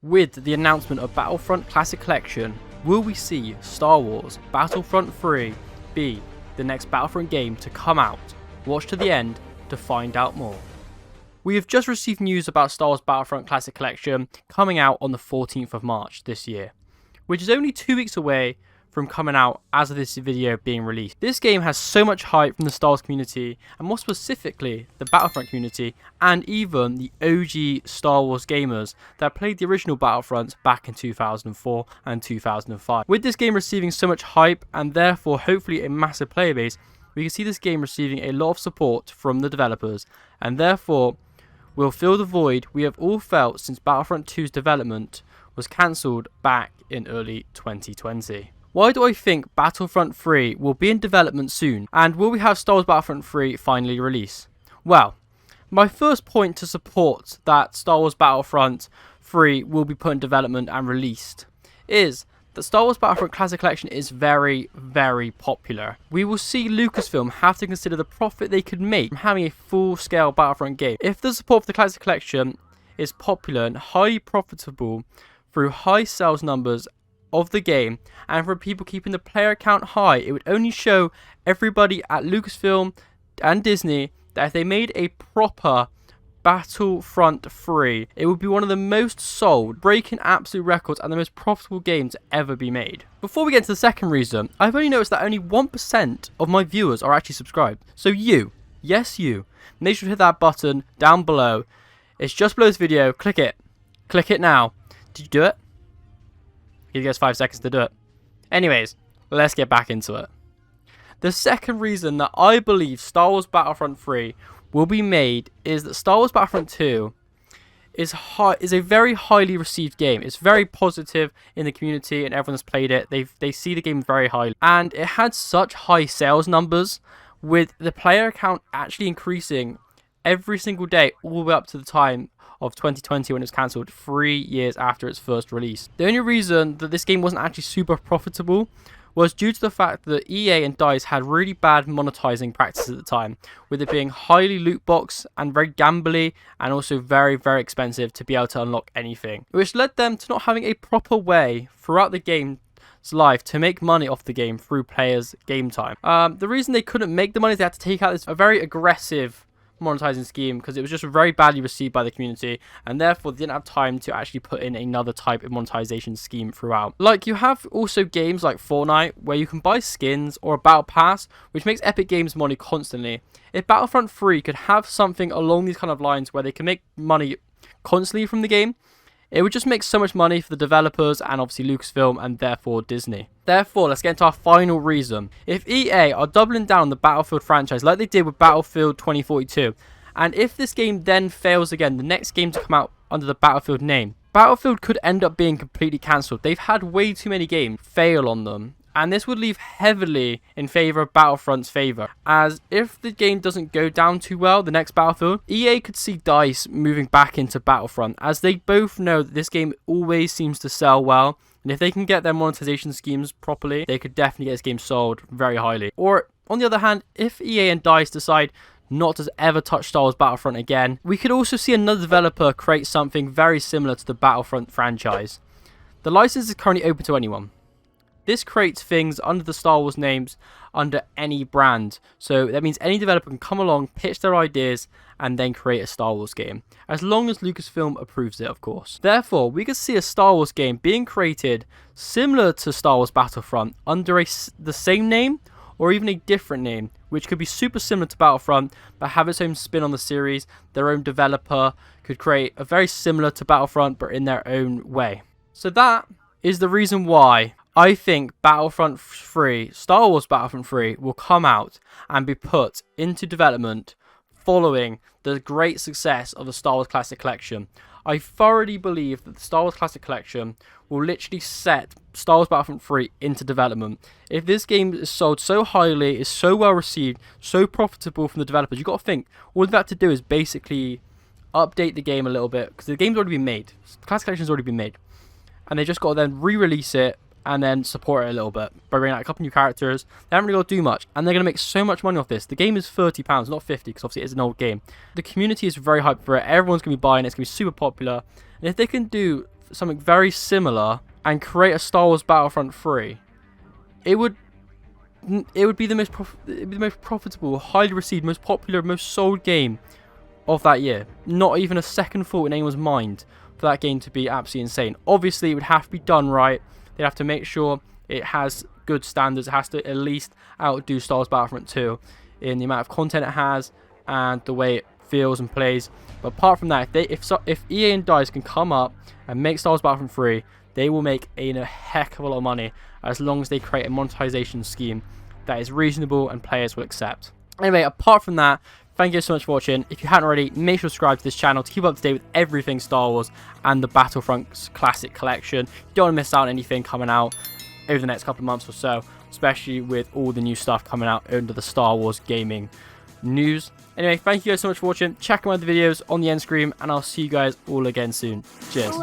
With the announcement of Battlefront Classic Collection, will we see Star Wars Battlefront 3 be the next Battlefront game to come out? Watch to the end to find out more. We have just received news about Star Wars Battlefront Classic Collection coming out on the 14th of March this year, which is only 2 weeks away from coming out as of this video being released. This game has so much hype from the Star Wars community, and more specifically the Battlefront community, and even the OG Star Wars gamers that played the original Battlefront back in 2004 and 2005. With this game receiving so much hype and therefore hopefully a massive player base, we can see this game receiving a lot of support from the developers, and therefore will fill the void we have all felt since Battlefront 2's development was cancelled back in early 2020. Why do I think Battlefront 3 will be in development soon, and will we have Star Wars Battlefront 3 finally release? Well, my first point to support that Star Wars Battlefront 3 will be put in development and released is that Star Wars Battlefront Classic Collection is very, very popular. We will see Lucasfilm have to consider the profit they could make from having a full-scale Battlefront game. If the support for the Classic Collection is popular and highly profitable through high sales numbers of the game, and for people keeping the player count high, it would only show everybody at Lucasfilm and Disney that if they made a proper Battlefront 3, it would be one of the most sold, breaking absolute records, and the most profitable game to ever be made. Before we get into the second reason, I've only noticed that only 1% of my viewers are actually subscribed. So you, yes you, make sure to hit that button down below. It's just below this video. Click it. Click it now. Did you do it? Give you guys 5 seconds to do it. Anyways, let's get back into it. The second reason that I believe Star Wars Battlefront 3 will be made is that Star Wars Battlefront 2 is a very highly received game. It's very positive in the community, and everyone that's played it, they see the game very highly. And it had such high sales numbers, with the player count actually increasing every single day all the way up to the time of 2020 when it was cancelled 3 years after its first release. The only reason that this game wasn't actually super profitable was due to the fact that EA and DICE had really bad monetizing practices at the time, with it being highly loot box and very gambly, and also very, very expensive to be able to unlock anything, which led them to not having a proper way throughout the game's life to make money off the game through players' game time. The reason they couldn't make the money is they had to take out this very aggressive monetizing scheme because it was just very badly received by the community, and therefore they didn't have time to actually put in another type of monetization scheme throughout. Like, you have also games like Fortnite where you can buy skins or a battle pass, which makes Epic Games money constantly. If Battlefront 3 could have something along these kind of lines where they can make money constantly from the game, it would just make so much money for the developers and obviously Lucasfilm and therefore Disney. Therefore, let's get into our final reason. If EA are doubling down on the Battlefield franchise like they did with Battlefield 2042, and if this game then fails again, the next game to come out under the Battlefield name, Battlefield could end up being completely cancelled. They've had way too many games fail on them, and this would leave heavily in favour of Battlefront's favour, as if the game doesn't go down too well, the next Battlefield, EA could see DICE moving back into Battlefront, as they both know that this game always seems to sell well, and if they can get their monetization schemes properly, they could definitely get this game sold very highly. Or, on the other hand, if EA and DICE decide not to ever touch Star Wars Battlefront again, we could also see another developer create something very similar to the Battlefront franchise. The license is currently open to anyone. This creates things under the Star Wars names under any brand. So that means any developer can come along, pitch their ideas, and then create a Star Wars game. As long as Lucasfilm approves it, of course. Therefore, we could see a Star Wars game being created similar to Star Wars Battlefront under the same name or even a different name, which could be super similar to Battlefront but have its own spin on the series. Their own developer could create a very similar to Battlefront but in their own way. So that is the reason why I think Battlefront 3, Star Wars Battlefront 3, will come out and be put into development following the great success of the Star Wars Classic Collection. I thoroughly believe that the Star Wars Classic Collection will literally set Star Wars Battlefront 3 into development. If this game is sold so highly, is so well received, so profitable from the developers, you've got to think, all they've had to do is basically update the game a little bit, because the game's already been made. The Classic Collection's already been made. And they just got to then re-release it and then support it a little bit by bringing out a couple new characters. They haven't really got to do much, and they're going to make so much money off this. The game is £30, not 50, because obviously it is an old game. The community is very hyped for it. Everyone's going to be buying it. It's going to be super popular. And if they can do something very similar and create a Star Wars Battlefront 3, it would be the most profitable, highly received, most popular, most sold game of that year. Not even a second thought in anyone's mind for that game to be absolutely insane. Obviously, it would have to be done right. They'd have to make sure it has good standards. It has to at least outdo Star Wars Battlefront 2 in the amount of content it has and the way it feels and plays. But apart from that, if EA and DICE can come up and make Star Wars Battlefront 3, they will make a heck of a lot of money as long as they create a monetization scheme that is reasonable and players will accept. Anyway, apart from that, thank you so much for watching. If you haven't already, make sure to subscribe to this channel to keep up to date with everything Star Wars and the Battlefront Classic Collection. You don't want to miss out on anything coming out over the next couple of months or so, especially with all the new stuff coming out under the Star Wars gaming news. Anyway, thank you guys so much for watching. Check out my other videos on the end screen, and I'll see you guys all again soon. Cheers.